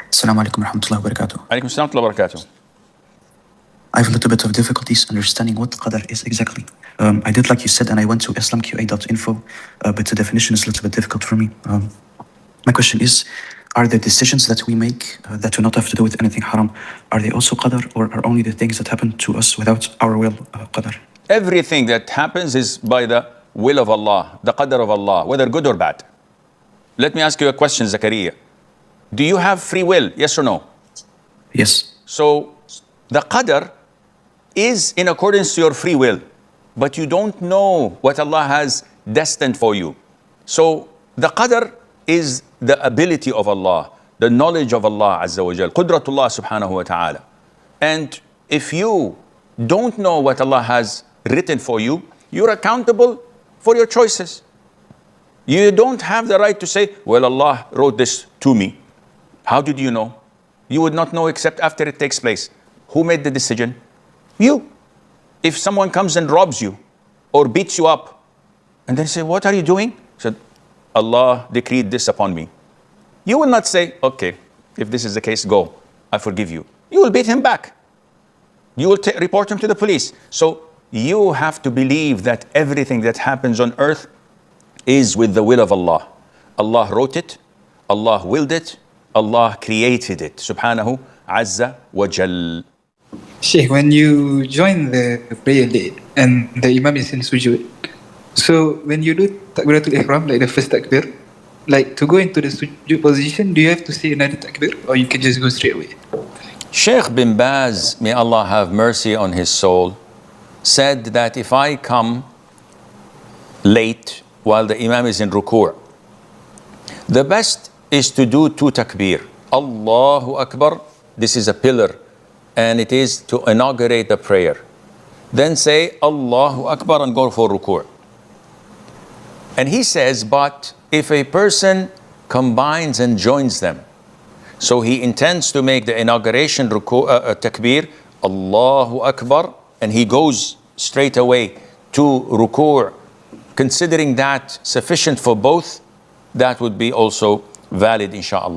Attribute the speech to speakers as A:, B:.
A: Assalamu alaikum wa rahmatullahi wa barakatuh.
B: Alaikum assalam wa barakatuh.
A: I have a little bit of difficulties understanding what qadar is exactly. I did like you said, and I went to islamqa.info, but the definition is a little bit difficult for me. My question is, are the decisions that we make that do not have to do with anything haram, are they also qadar, or are only the things that happen to us without our will qadar?
B: Everything that happens is by the will of Allah, the qadar of Allah, whether good or bad. Let me ask you a question, Zakaria. Do you have free will, yes or no?
A: Yes.
B: So the qadar is in accordance to your free will, but you don't know what Allah has destined for you. So the qadar is the ability of Allah, the knowledge of Allah Azza wa Jal, Qudratullah subhanahu wa ta'ala. And if you don't know what Allah has written for you, you're accountable for your choices. You don't have the right to say, well, Allah wrote this to me. How did you know? You would not know except after it takes place. Who made the decision? You. If someone comes and robs you or beats you up, and then say, what are you doing? He said, Allah decreed this upon me. You will not say, okay, if this is the case, go, I forgive you. You will beat him back. You will report him to the police. So you have to believe that everything that happens on earth is with the will of Allah. Allah wrote it, Allah willed it, Allah created it. Subhanahu Azza wa Jal.
C: Sheikh, when you join the prayer late and the Imam is in sujood, so when you do takbiratul ihram, like the first takbir, like to go into the sujood position, do you have to say another takbir or you can just go straight away?
B: Sheikh bin Baz, may Allah have mercy on his soul, said that if I come late while the Imam is in ruku', the best is to do 2 takbir. Allahu Akbar, this is a pillar, and it is to inaugurate the prayer. Then say Allahu Akbar and go for ruku'. And he says, but if a person combines and joins them, so he intends to make the inauguration takbir, Allahu Akbar, and he goes straight away to ruku', considering that sufficient for both, that would be also valid, inshaAllah.